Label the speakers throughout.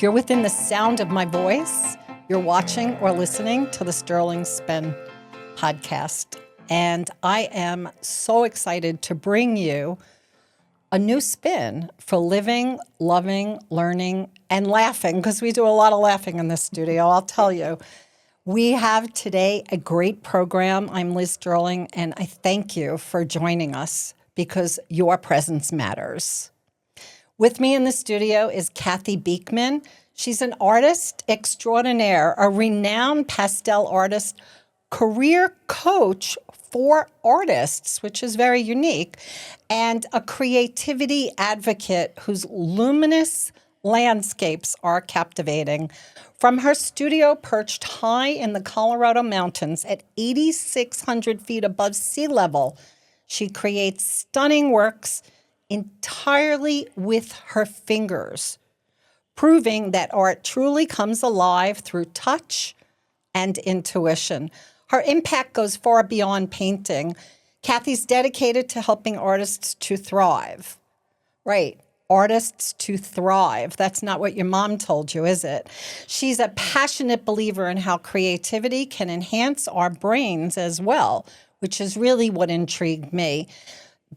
Speaker 1: you're within the sound of my voice, you're watching or listening to the Sterling Spin podcast. And I am so excited to bring you a new spin for living, loving, learning, and laughing, because we do a lot of laughing in this studio, I'll tell you. We have today a great program. I'm Liz Sterling, and I thank you for joining us because your presence matters. With me in the studio is Kathy Beekman. She's an artist extraordinaire, a renowned pastel artist, career coach for artists, which is very unique, and a creativity advocate whose luminous landscapes are captivating. From her studio perched high in the Colorado mountains at 8,600 feet above sea level, she creates stunning works entirely with her fingers, proving that art truly comes alive through touch and intuition. Her impact goes far beyond painting. Kathy's dedicated to helping artists to thrive. Right, artists to thrive. That's not what your mom told you, is it? She's a passionate believer in how creativity can enhance our brains as well, which is really what intrigued me.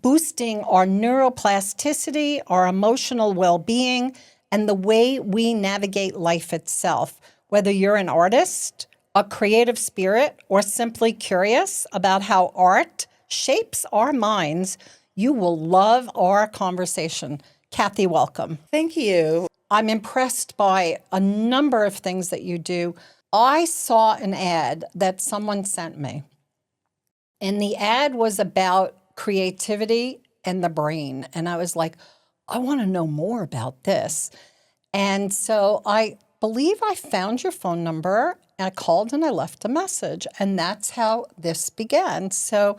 Speaker 1: Boosting our neuroplasticity, our emotional well-being, and the way we navigate life itself. Whether you're an artist, a creative spirit, or simply curious about how art shapes our minds, you will love our conversation. Kathy, welcome.
Speaker 2: Thank you.
Speaker 1: I'm impressed by a number of things that you do. I saw an ad that someone sent me, and the ad was about creativity and the brain. And I was like, I want to know more about this. And so I believe I found your phone number. I called and I left a message. And that's how this began. So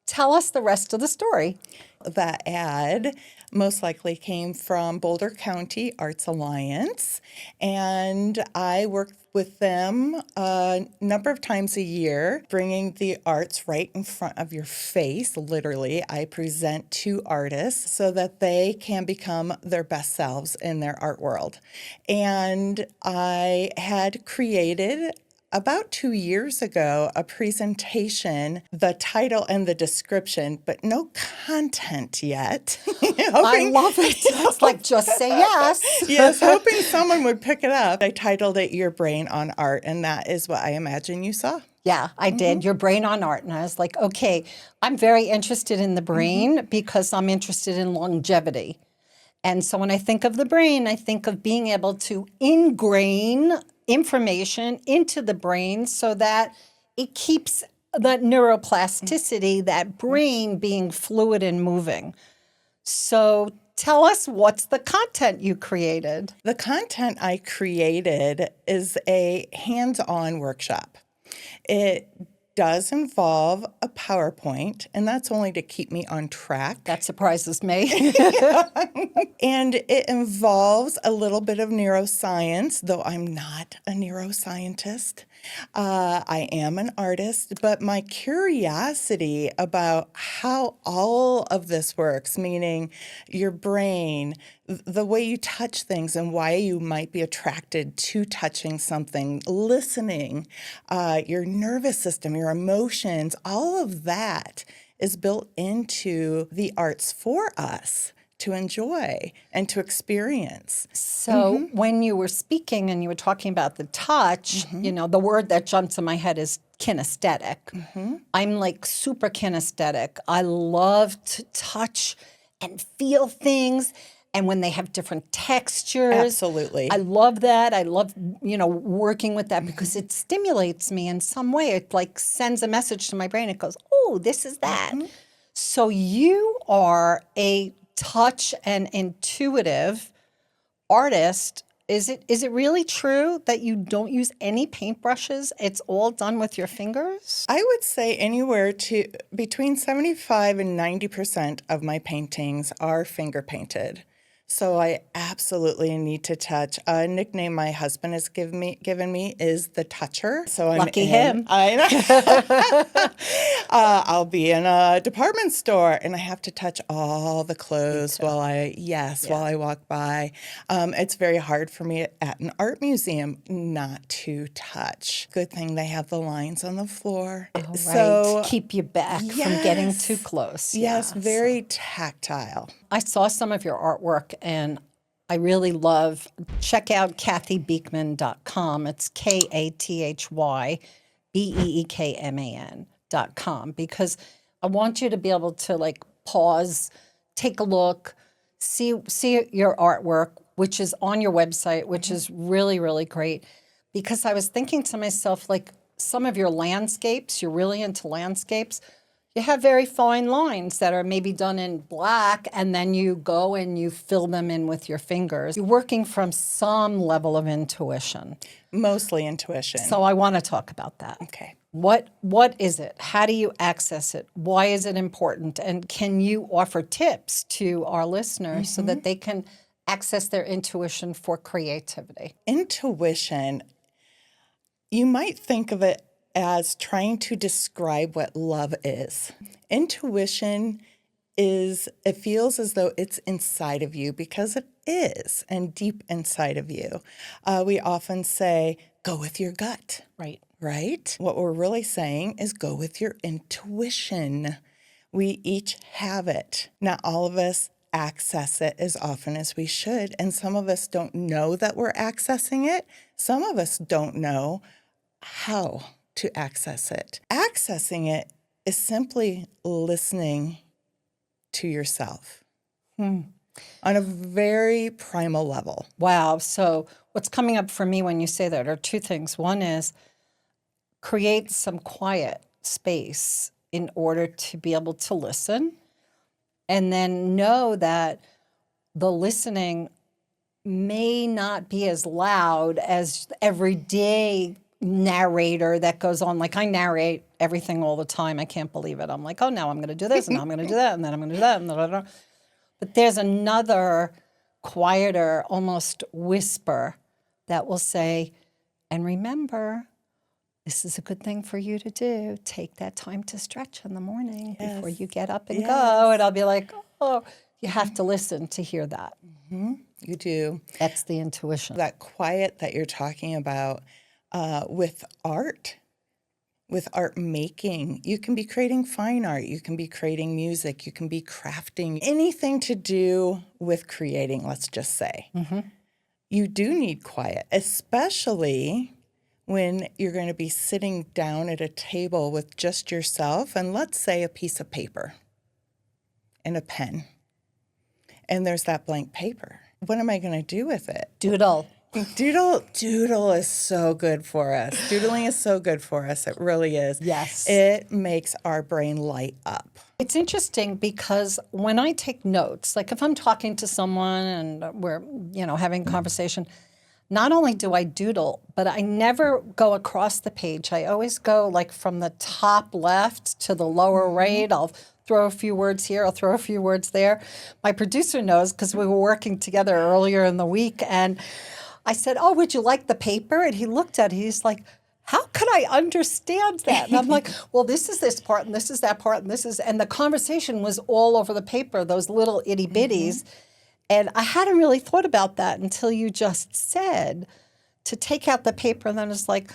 Speaker 1: tell us the rest of the story.
Speaker 2: That ad most likely came from Boulder County Arts Alliance, and I work with them a number of times a year, bringing the arts right in front of your face. Literally, I present to artists so that they can become their best selves in their art world. And I had created about 2 years ago, a presentation, the title and the description, but no content yet.
Speaker 1: I love it. It's like, just say yes.
Speaker 2: Yes, hoping someone would pick it up. I titled it Your Brain on Art, and that is what I imagine you saw.
Speaker 1: Yeah, I did. Your brain on art. And I was like, okay, I'm very interested in the brain because I'm interested in longevity. And so when I think of the brain, I think of being able to ingrain information into the brain so that it keeps that neuroplasticity, that brain being fluid and moving. So tell us, what's the content you created?
Speaker 2: The content I created is a hands-on workshop. It does involve a PowerPoint, and that's only to keep me on track.
Speaker 1: That surprises me.
Speaker 2: And it involves a little bit of neuroscience, though I'm not a neuroscientist. I am an artist, but my curiosity about how all of this works, meaning your brain, the way you touch things and why you might be attracted to touching something, listening, your nervous system, your emotions, all of that is built into the arts for us to enjoy and to experience.
Speaker 1: So when you were speaking and you were talking about the touch, you know, the word that jumps in my head is kinesthetic. I'm like super kinesthetic. I love to touch and feel things. And when they have different textures.
Speaker 2: Absolutely.
Speaker 1: I love that. I love, working with that because it stimulates me in some way. It like sends a message to my brain. It goes, oh, this is that. So you are a touch and intuitive artist. Is it really true that you don't use any paintbrushes? It's all done with your fingers?
Speaker 2: I would say anywhere to between 75 and 90% of my paintings are finger painted. So I absolutely need to touch. A nickname my husband has given me is the toucher. So I'm
Speaker 1: Lucky
Speaker 2: in.
Speaker 1: him.
Speaker 2: I know. I'll be in a department store and I have to touch all the clothes while I walk by. It's very hard for me at an art museum not to touch. Good thing they have the lines on the floor.
Speaker 1: Right.
Speaker 2: So
Speaker 1: Keep you back from getting too close.
Speaker 2: Yes, very tactile.
Speaker 1: I saw some of your artwork and I really love, check out kathybeekman.com. It's KathyBeekman.com because I want you to be able to like pause, take a look, see your artwork, which is on your website, which is really, really great. Because I was thinking to myself, like some of your landscapes, you're really into landscapes. You have very fine lines that are maybe done in black, and then you go and you fill them in with your fingers. You're working from some level of intuition.
Speaker 2: Mostly intuition.
Speaker 1: So I want to talk about that.
Speaker 2: Okay.
Speaker 1: What is it? How do you access it? Why is it important? And can you offer tips to our listeners so that they can access their intuition for creativity?
Speaker 2: Intuition, you might think of it as trying to describe what love is. Intuition it feels as though it's inside of you because it is, and deep inside of you. We often say, go with your gut. Right? What we're really saying is go with your intuition. We each have it. Not all of us access it as often as we should, and some of us don't know that we're accessing it. Some of us don't know how to access it. Accessing it is simply listening to yourself on a very primal level.
Speaker 1: Wow. So what's coming up for me when you say that are two things. One is create some quiet space in order to be able to listen, and then know that the listening may not be as loud as everyday narrator that goes on. Like I narrate everything all the time. I can't believe it. I'm like, oh, now I'm going to do this, and now I'm going to do that, and then I'm going to do that, and blah, blah, blah. But there's another quieter, almost whisper that will say, and remember, this is a good thing for you to do. Take that time to stretch in the morning before you get up and go. And I'll be like, oh, you have to listen to hear that.
Speaker 2: You do.
Speaker 1: That's the intuition.
Speaker 2: That quiet that you're talking about with art making, you can be creating fine art, you can be creating music, you can be crafting, anything to do with creating, let's just say. You do need quiet, especially when you're going to be sitting down at a table with just yourself and let's say a piece of paper and a pen. And there's that blank paper. What am I going to do with it?
Speaker 1: Doodle.
Speaker 2: Doodle is so good for us. Doodling is so good for us. It really is.
Speaker 1: Yes.
Speaker 2: It makes our brain light up.
Speaker 1: It's interesting because when I take notes, like if I'm talking to someone and we're, having a conversation, not only do I doodle, but I never go across the page. I always go like from the top left to the lower right. I'll throw a few words here. I'll throw a few words there. My producer knows because we were working together earlier in the week. And I said, oh, would you like the paper? And he looked at it. He's like, how could I understand that? And I'm like, well, this is this part and this is that part and this is, and the conversation was all over the paper, those little itty bitties. And I hadn't really thought about that until you just said to take out the paper. And then it's like,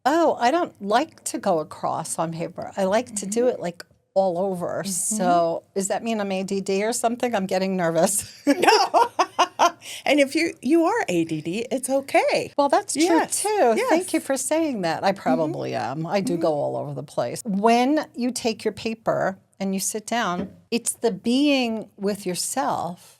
Speaker 1: oh, I don't like to go across on paper. I like to do it like all over. So does that mean I'm ADD or something? I'm getting nervous.
Speaker 2: No. And if you are ADD, it's okay.
Speaker 1: Well, that's true too.
Speaker 2: Yes.
Speaker 1: Thank you for saying that. I probably am. I do go all over the place. When you take your paper and you sit down, it's the being with yourself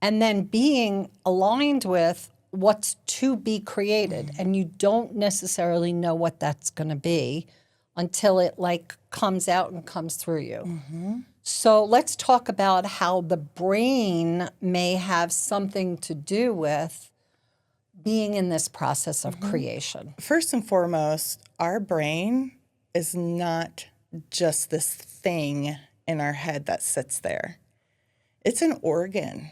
Speaker 1: and then being aligned with what's to be created. And you don't necessarily know what that's going to be until it like comes out and comes through you. So let's talk about how the brain may have something to do with being in this process of creation.
Speaker 2: First and foremost, our brain is not just this thing in our head that sits there. It's an organ.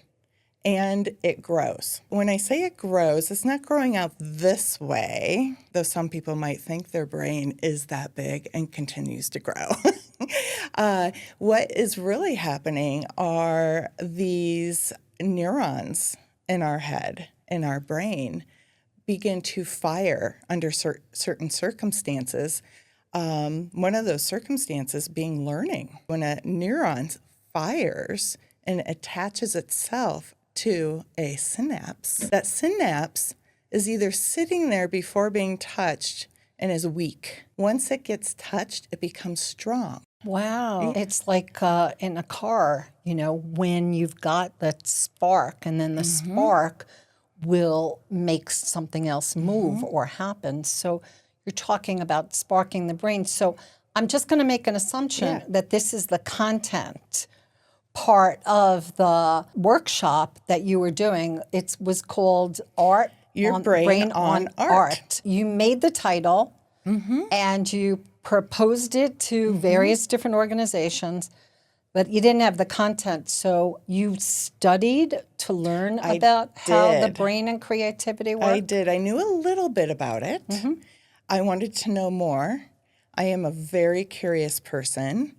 Speaker 2: and it grows. When I say it grows, it's not growing out this way, though some people might think their brain is that big and continues to grow. What is really happening are these neurons in our head, in our brain, begin to fire under certain circumstances. One of those circumstances being learning. When a neuron fires and attaches itself to a synapse, that synapse is either sitting there before being touched and is weak. Once it gets touched, it becomes strong.
Speaker 1: Wow. It's like in a car, when you've got that spark and then the spark will make something else move or happen. So you're talking about sparking the brain. So I'm just going to make an assumption that this is the content part of the workshop that you were doing. It was called
Speaker 2: Your Brain on Art.
Speaker 1: You made the title and you proposed it to various different organizations, but you didn't have the content. So you studied to learn about how the brain and creativity work?
Speaker 2: I did. I knew a little bit about it. I wanted to know more. I am a very curious person.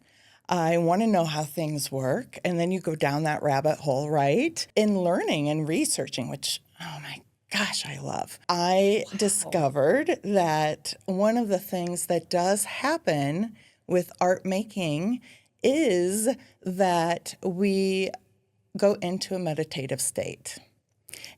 Speaker 2: I want to know how things work. And then you go down that rabbit hole, right? In learning and researching, which, oh my gosh, I love. I discovered that one of the things that does happen with art making is that we go into a meditative state.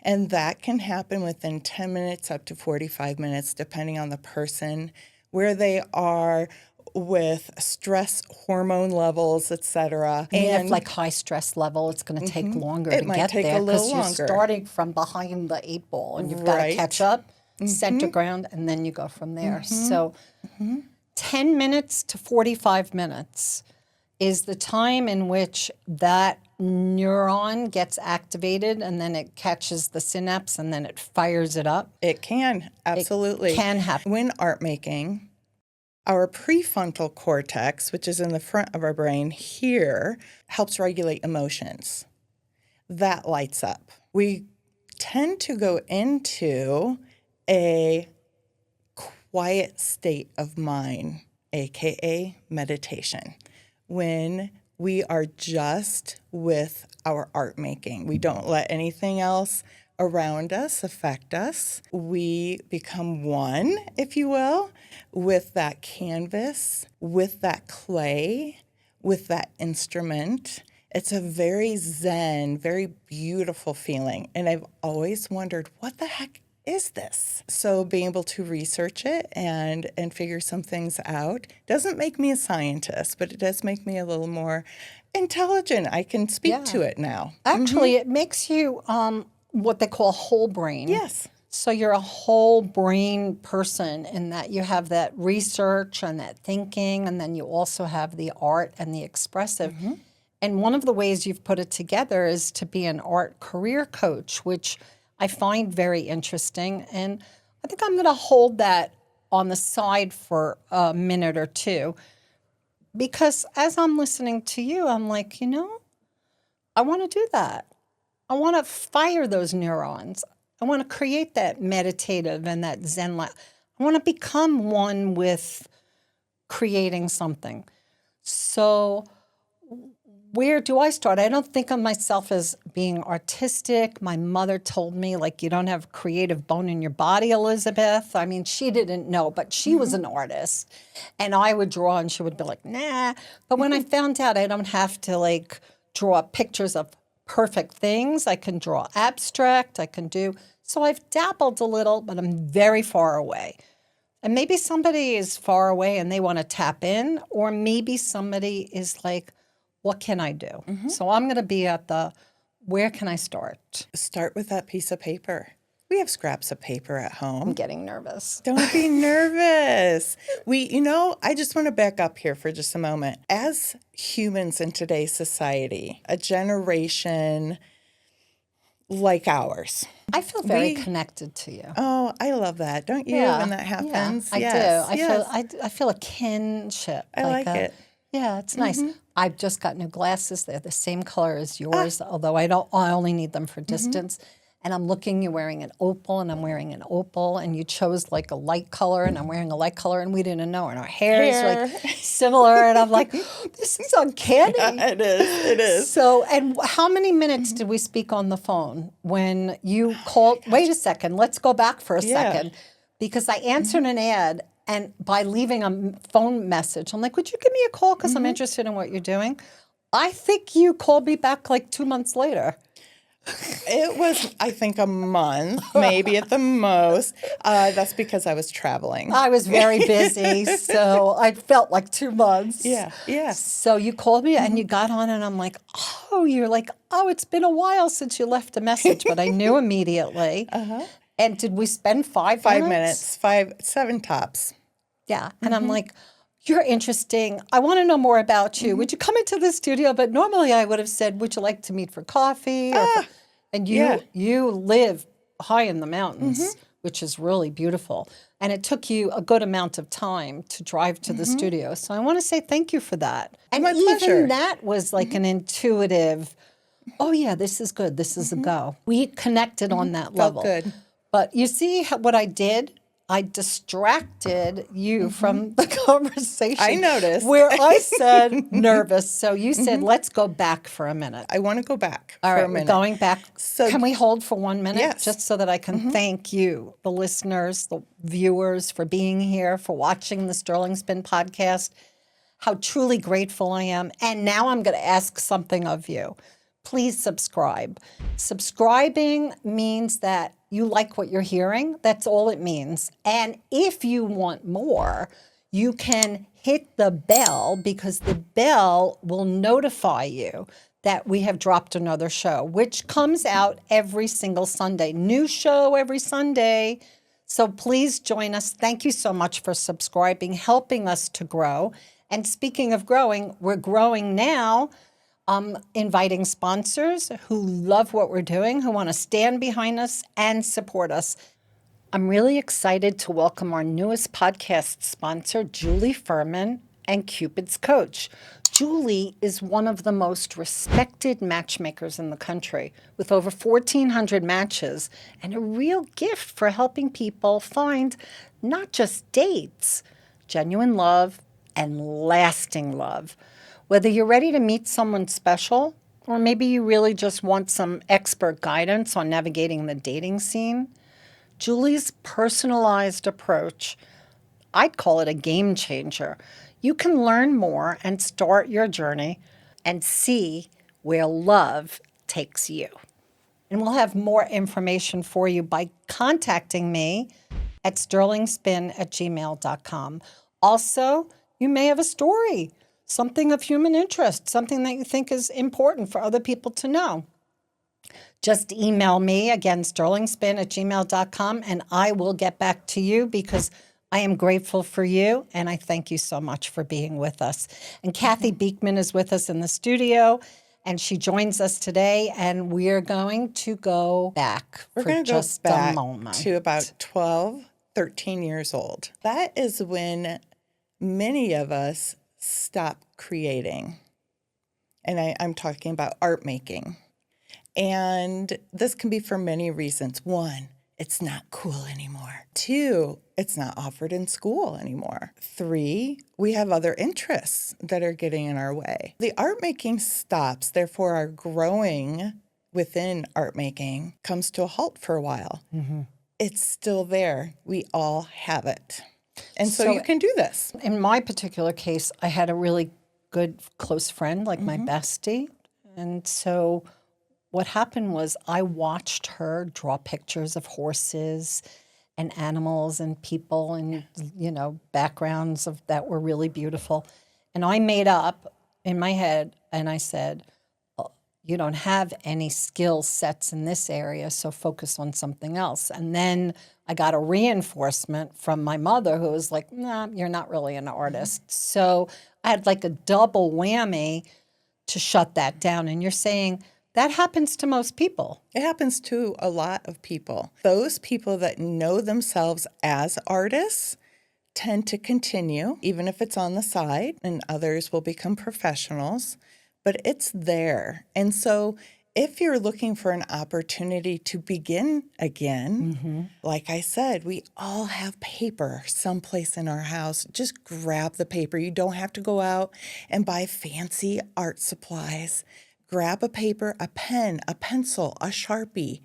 Speaker 2: And that can happen within 10 minutes up to 45 minutes, depending on the person, where they are with stress hormone levels, et cetera.
Speaker 1: And if like high stress level, it's going to take longer to
Speaker 2: might
Speaker 1: get
Speaker 2: take
Speaker 1: there
Speaker 2: a little
Speaker 1: because you're
Speaker 2: longer.
Speaker 1: starting from behind the 8 ball and you've got to catch up, center ground, and then you go from there. So 10 minutes to 45 minutes is the time in which that neuron gets activated and then it catches the synapse and then it fires it up.
Speaker 2: It can, absolutely.
Speaker 1: It can happen.
Speaker 2: When art making, our prefrontal cortex, which is in the front of our brain here, helps regulate emotions. That lights up. We tend to go into a quiet state of mind, aka meditation, when we are just with our art making. We don't let anything else around us affect us. We become one, if you will, with that canvas, with that clay, with that instrument. It's a very zen, very beautiful feeling. And I've always wondered, what the heck is this? So being able to research it and figure some things out doesn't make me a scientist, but it does make me a little more intelligent. I can speak to it now.
Speaker 1: Actually, it makes you what they call whole brain.
Speaker 2: Yes.
Speaker 1: So you're a whole brain person in that you have that research and that thinking, and then you also have the art and the expressive. And one of the ways you've put it together is to be an art career coach, which I find very interesting. And I think I'm going to hold that on the side for a minute or two, because as I'm listening to you, I'm like, I want to do that. I want to fire those neurons. I want to create that meditative and that Zen life. I want to become one with creating something. So where do I start? I don't think of myself as being artistic. My mother told me, you don't have creative bone in your body, Elizabeth. I mean, she didn't know, but she was an artist. And I would draw and she would be like, nah. But when I found out I don't have to draw pictures of perfect things, I can draw abstract, I can do. So I've dabbled a little, but I'm very far away. And maybe somebody is far away and they want to tap in, or maybe somebody is like, what can I do? So I'm going to be at where can I start?
Speaker 2: Start with that piece of paper. We have scraps of paper at home.
Speaker 1: I'm getting nervous.
Speaker 2: Don't be nervous. I just want to back up here for just a moment. As humans in today's society, a generation like ours.
Speaker 1: I feel very connected to you.
Speaker 2: Oh, I love that. Don't you, when that happens?
Speaker 1: Yeah, I
Speaker 2: Yes,
Speaker 1: do. I feel a kinship.
Speaker 2: I like it.
Speaker 1: Yeah, it's nice. I've just got new glasses. They're the same color as yours, although I only need them for distance. And I'm looking, you're wearing an opal and I'm wearing an opal, and you chose like a light color and I'm wearing a light color, and we didn't know. And our hair is like similar. And I'm like, this is uncanny.
Speaker 2: It is. It is.
Speaker 1: So, and how many minutes did we speak on the phone when you called? Wait a second, let's go back for a second. Because I answered an ad, and by leaving a phone message, I'm like, would you give me a call because I'm interested in what you're doing? I think you called me back like 2 months later.
Speaker 2: It was, I think, a month, maybe at the most. That's because I was traveling.
Speaker 1: I was very busy, so I felt like 2 months.
Speaker 2: Yeah.
Speaker 1: So you called me and you got on, and I'm like, you're like, it's been a while since you left a message, but I knew immediately. And did we spend 5 minutes?
Speaker 2: 7 tops.
Speaker 1: Yeah. And I'm like, you're interesting. I want to know more about you. Would you come into the studio? But normally I would have said, would you like to meet for coffee? And you live high in the mountains, which is really beautiful. And it took you a good amount of time to drive to the studio. So I want to say thank you for that. And
Speaker 2: my
Speaker 1: even
Speaker 2: pleasure.
Speaker 1: that was like an intuitive, this is good. This is a go. We connected on that level.
Speaker 2: Felt good.
Speaker 1: But you see what I did? I distracted you from the conversation.
Speaker 2: I noticed.
Speaker 1: Where I said nervous. So you said, let's go back for a minute.
Speaker 2: I want to go back
Speaker 1: All
Speaker 2: for
Speaker 1: right,
Speaker 2: a minute.
Speaker 1: we're going back.
Speaker 2: So,
Speaker 1: can we hold for 1 minute?
Speaker 2: Yes.
Speaker 1: Just so that I can thank you, the listeners, the viewers, for being here, for watching the Sterling Spin podcast. How truly grateful I am. And now I'm going to ask something of you. Please subscribe. Subscribing means that you like what you're hearing. That's all it means. And if you want more, you can hit the bell, because the bell will notify you that we have dropped another show, which comes out every single Sunday. New show every Sunday. So please join us. Thank you so much for subscribing, helping us to grow. And speaking of growing, we're growing now. Inviting sponsors who love what we're doing, who want to stand behind us and support us. I'm really excited to welcome our newest podcast sponsor, Julie Furman and Cupid's Coach. Julie is one of the most respected matchmakers in the country, with over 1,400 matches and a real gift for helping people find not just dates, genuine love and lasting love. Whether you're ready to meet someone special, or maybe you really just want some expert guidance on navigating the dating scene, Julie's personalized approach, I'd call it a game changer. You can learn more and start your journey and see where love takes you. And we'll have more information for you by contacting me at sterlingspin@gmail.com. Also, you may have a story, something of human interest, something that you think is important for other people to know. Just email me, again, sterlingspin@gmail.com, and I will get back to you, because I am grateful for you, and I thank you so much for being with us. And Kathy Beekman is with us in the studio, and she joins us today, and we're going to go back
Speaker 2: We're
Speaker 1: for
Speaker 2: going to
Speaker 1: just
Speaker 2: go back
Speaker 1: a moment.
Speaker 2: to about 12, 13 years old. That is when many of us stop creating. And I'm talking about art making. And this can be for many reasons. 1, it's not cool anymore. 2, it's not offered in school anymore. 3, we have other interests that are getting in our way. The art making stops, therefore our growing within art making comes to a halt for a while. It's still there. We all have it. And so you can do this.
Speaker 1: In my particular case, I had a really good close friend, like my bestie. And so what happened was I watched her draw pictures of horses and animals and people and, backgrounds that were really beautiful. And I made up in my head, and I said, you don't have any skill sets in this area, so focus on something else. And then I got a reinforcement from my mother, who was like, nah, you're not really an artist. So I had like a double whammy to shut that down. And you're saying that happens to most people.
Speaker 2: It happens to a lot of people. Those people that know themselves as artists tend to continue, even if it's on the side, and others will become professionals, but it's there. And so if you're looking for an opportunity to begin again, like I said, we all have paper someplace in our house. Just grab the paper. You don't have to go out and buy fancy art supplies. Grab a paper, a pen, a pencil, a Sharpie.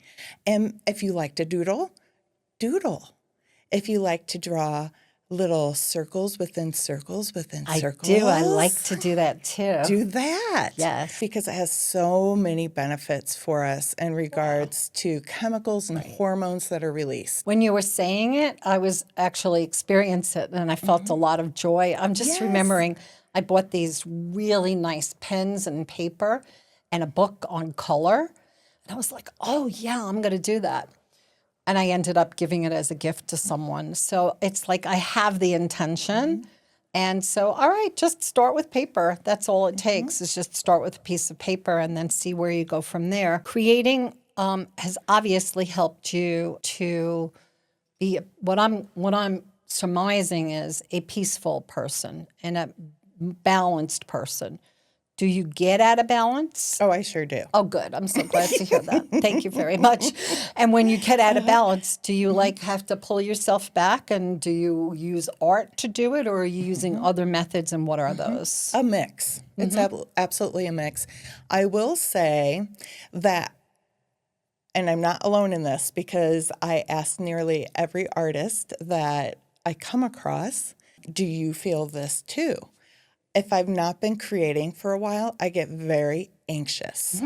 Speaker 2: And if you like to doodle, doodle. If you like to draw little circles within circles within circles.
Speaker 1: I do. I like to do that too.
Speaker 2: Do that.
Speaker 1: Yes.
Speaker 2: Because it has so many benefits for us in regards to chemicals and hormones that are released.
Speaker 1: When you were saying it, I was actually experiencing it and I felt a lot of joy. I'm just remembering I bought these really nice pens and paper and a book on color. And I was like, oh, yeah, I'm going to do that. And I ended up giving it as a gift to someone. So it's like I have the intention. And so, all right, just start with paper. That's all it takes is just start with a piece of paper and then see where you go from there. Creating has obviously helped you to be what I'm surmising is a peaceful person and a balanced person. Do you get out of balance?
Speaker 2: Oh, I sure do.
Speaker 1: Oh, good. I'm so glad to hear that. Thank you very much. And when you get out of balance, do you like have to pull yourself back and do you use art to do it or are you using other methods and what are those?
Speaker 2: A mix. It's absolutely a mix. I will say that, and I'm not alone in this because I ask nearly every artist that I come across, do you feel this too? If I've not been creating for a while, I get very anxious,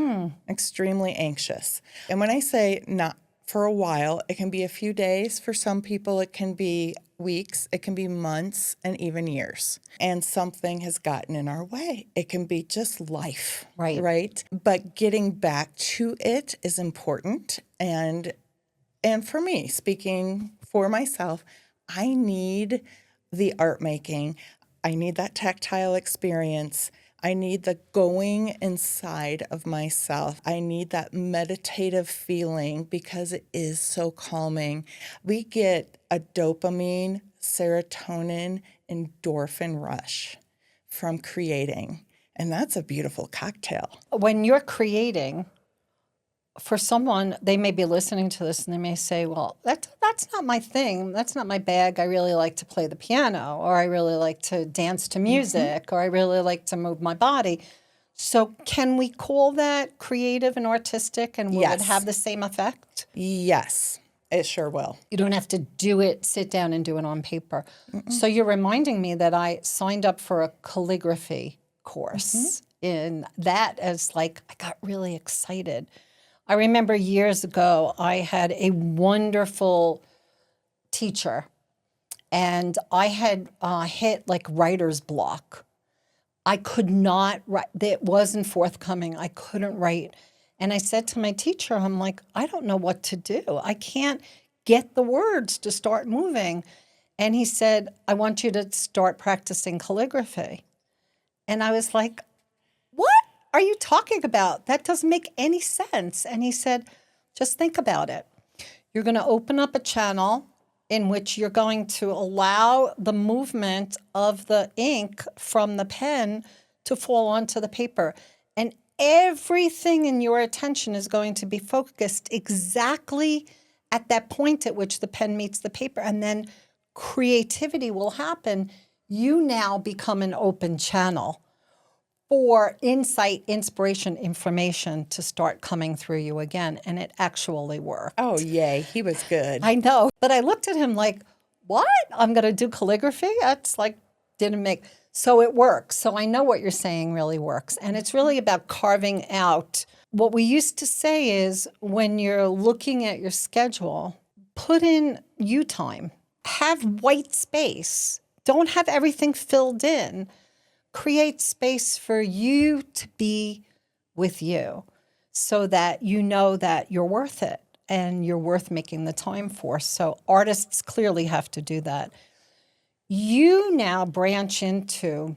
Speaker 2: extremely anxious. And when I say not for a while, it can be a few days. For some people, it can be weeks, it can be months, and even years. And something has gotten in our way. It can be just life, right? But getting back to it is important. And for me, speaking for myself, I need the art making. I need that tactile experience. I need the going inside of myself. I need that meditative feeling because it is so calming. We get a dopamine, serotonin, endorphin rush from creating, and that's a beautiful cocktail.
Speaker 1: When you're creating, for someone, they may be listening to this and they may say, well, that's not my thing. That's not my bag. I really like to play the piano or I really like to dance to music or I really like to move my body. So can we call that creative and artistic and will it have the same effect?
Speaker 2: Yes, it sure will.
Speaker 1: You don't have to do it, sit down and do it on paper. So you're reminding me that I signed up for a calligraphy course in that as like, I got really excited. I remember years ago, I had a wonderful teacher, and I had hit like writer's block. I could not write. It wasn't forthcoming. I couldn't write. And I said to my teacher, I'm like, I don't know what to do. I can't get the words to start moving. And he said, I want you to start practicing calligraphy. And I was like, what are you talking about? That doesn't make any sense. And he said, just think about it. You're going to open up a channel in which you're going to allow the movement of the ink from the pen to fall onto the paper. And everything in your attention is going to be focused exactly at that point at which the pen meets the paper. And then creativity will happen. You now become an open channel for insight, inspiration, information to start coming through you again. And it actually worked.
Speaker 2: Oh, yay. He was good.
Speaker 1: I know. But I looked at him like, what? I'm going to do calligraphy? That's like, didn't make. So it works. So I know what you're saying really works. And it's really about carving out. What we used to say is when you're looking at your schedule, put in you time. Have white space. Don't have everything filled in. Create space for you to be with you so that you know that you're worth it and you're worth making the time for. So artists clearly have to do that. You now branch into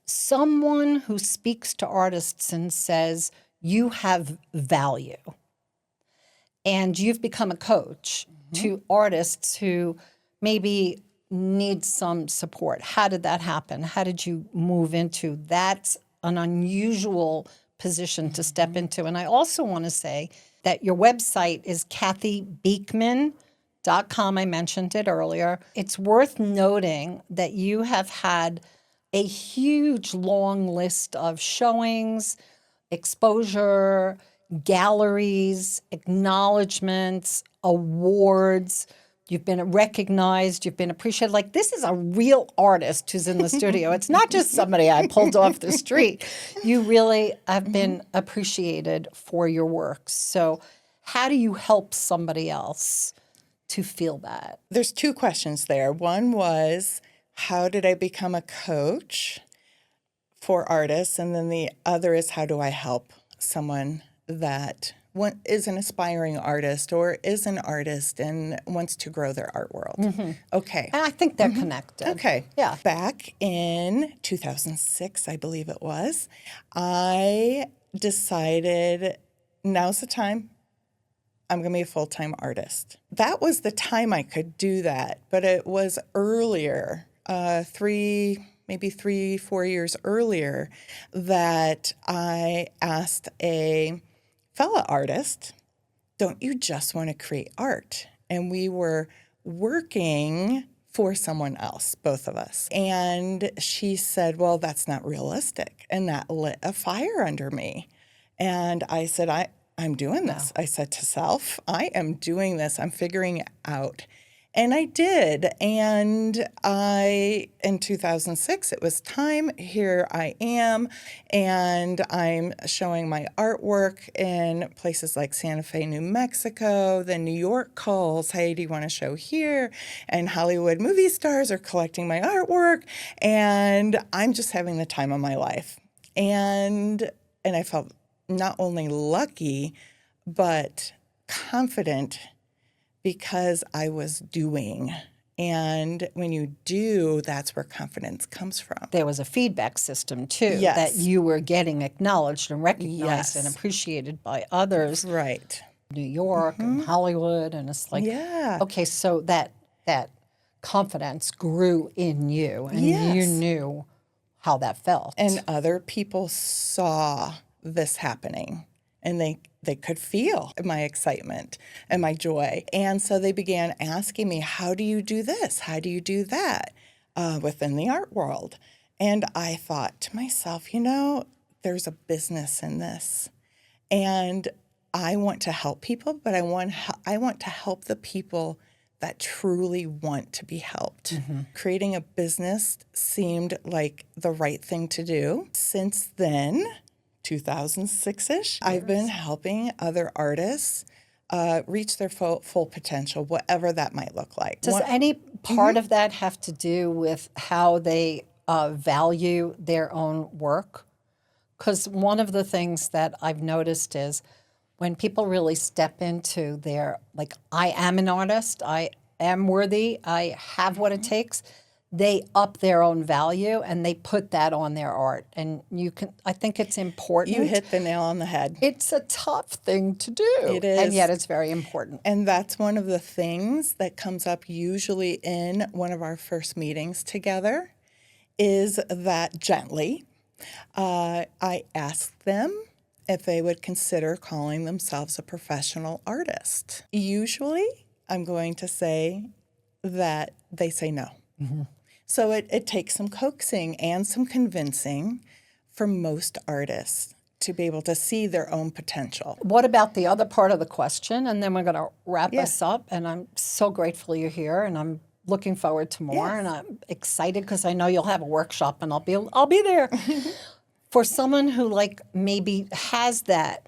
Speaker 1: someone who speaks to artists and says, you have value. And you've become a coach to artists who maybe need some support. How did that happen? How did you move into that's an unusual position to step into? And I also want to say that your website is kathybeekman.com. I mentioned it earlier. It's worth noting that you have had a huge long list of showings, exposure, galleries, acknowledgments, awards. You've been recognized, you've been appreciated. Like, this is a real artist who's in the studio. It's not just somebody I pulled off the street. You really have been appreciated for your work. So how do you help somebody else to feel that?
Speaker 2: There's two questions there. One was, how did I become a coach for artists? And then the other is, how do I help someone that is an aspiring artist or is an artist and wants to grow their art world? Okay.
Speaker 1: And I think they're connected.
Speaker 2: Okay.
Speaker 1: Yeah.
Speaker 2: Back in 2006, I believe it was, I decided now's the time. I'm going to be a full-time artist. That was the time I could do that, but it was earlier, 4 years earlier, that I asked a fellow artist, don't you just want to create art? And we were working for someone else, both of us. And she said, well, that's not realistic. And that lit a fire under me. And I said, I'm doing this. I said to self, I am doing this. I'm figuring it out. And I did. And in 2006, it was time. Here I am. And I'm showing my artwork in places like Santa Fe, New Mexico. Then New York calls, hey, do you want to show here? And Hollywood movie stars are collecting my artwork. And I'm just having the time of my life. And I felt not only lucky, but confident because I was doing. And when you do, that's where confidence comes from.
Speaker 1: There was a feedback system, too,
Speaker 2: Yes.
Speaker 1: that you were getting acknowledged and recognized
Speaker 2: Yes.
Speaker 1: and appreciated by others.
Speaker 2: Right.
Speaker 1: New York and Hollywood. And it's like,
Speaker 2: Yeah.
Speaker 1: okay, so that confidence grew in you and
Speaker 2: Yes.
Speaker 1: you knew how that felt.
Speaker 2: And other people saw this happening and they could feel my excitement and my joy. And so they began asking me, how do you do this? How do you do that within the art world? And I thought to myself, there's a business in this. And I want to help people, but I want to help the people that truly want to be helped. Creating a business seemed like the right thing to do. Since then, 2006-ish, I've been helping other artists reach their full potential, whatever that might look like.
Speaker 1: Does any part of that have to do with how they value their own work? Because one of the things that I've noticed is when people really step into their, like, I am an artist, I am worthy, I have what it takes, they up their own value and they put that on their art. And I think it's important.
Speaker 2: You hit the nail on the head.
Speaker 1: It's a tough thing to do.
Speaker 2: It is.
Speaker 1: And yet it's very important.
Speaker 2: And that's one of the things that comes up usually in one of our first meetings together is that gently, I ask them if they would consider calling themselves a professional artist. Usually, I'm going to say that they say no. So it takes some coaxing and some convincing for most artists to be able to see their own potential.
Speaker 1: What about the other part of the question? And then we're going to wrap us up. And I'm so grateful you're here, and I'm looking forward to more.
Speaker 2: Yes.
Speaker 1: And I'm excited because I know you'll have a workshop, and I'll be there. For someone who maybe has that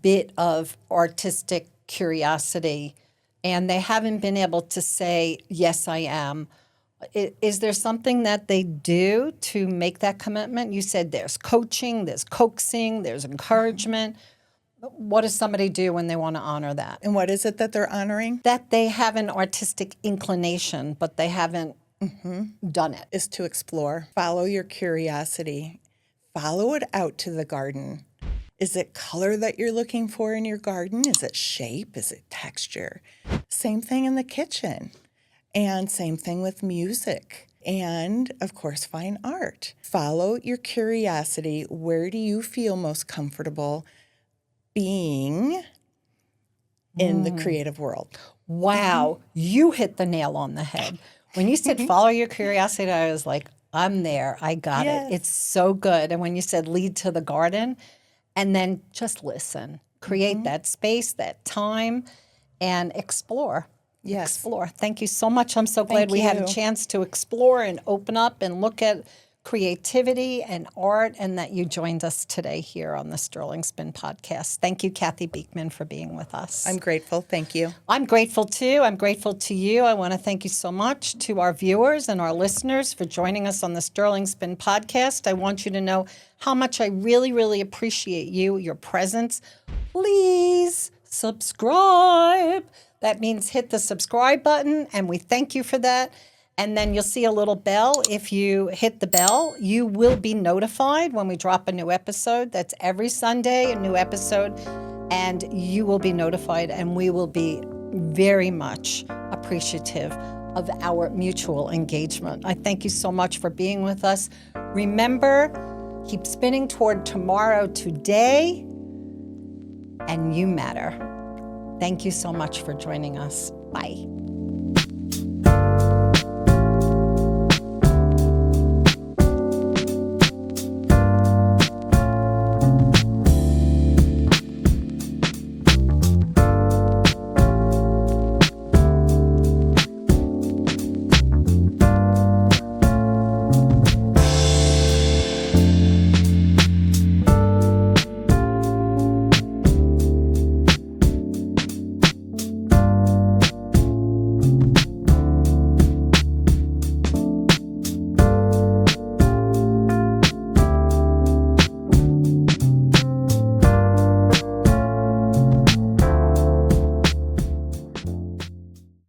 Speaker 1: bit of artistic curiosity, and they haven't been able to say, yes, I am. Is there something that they do to make that commitment? You said there's coaching, there's coaxing, there's encouragement. What does somebody do when they want to honor that?
Speaker 2: And what is it that they're honoring?
Speaker 1: That they have an artistic inclination, but they haven't done it.
Speaker 2: Is to explore. Follow your curiosity. Follow it out to the garden. Is it color that you're looking for in your garden? Is it shape? Is it texture? Same thing in the kitchen. And same thing with music. And of course, fine art. Follow your curiosity. Where do you feel most comfortable being in the creative world?
Speaker 1: Wow, you hit the nail on the head. When you said follow your curiosity, I was like, I'm there. I got it.
Speaker 2: Yes.
Speaker 1: It's so good. And when you said lead to the garden, and then just listen, create that space, that time, and explore.
Speaker 2: Yes.
Speaker 1: Explore. Thank you so much. I'm so glad
Speaker 2: Thank
Speaker 1: we had a
Speaker 2: you.
Speaker 1: chance to explore and open up and look at creativity and art, and that you joined us today here on the Sterling Spin podcast. Thank you, Kathy Beekman, for being with us.
Speaker 2: I'm grateful. Thank you.
Speaker 1: I'm grateful too. I'm grateful to you. I want to thank you so much to our viewers and our listeners for joining us on the Sterling Spin podcast. I want you to know how much I really, really appreciate you, your presence. Please subscribe. That means hit the subscribe button, and we thank you for that. And then you'll see a little bell. If you hit the bell, you will be notified when we drop a new episode. That's every Sunday, a new episode. And you will be notified, and we will be very much appreciative of our mutual engagement. I thank you so much for being with us. Remember, keep spinning toward tomorrow today, and you matter. Thank you so much for joining us. Bye.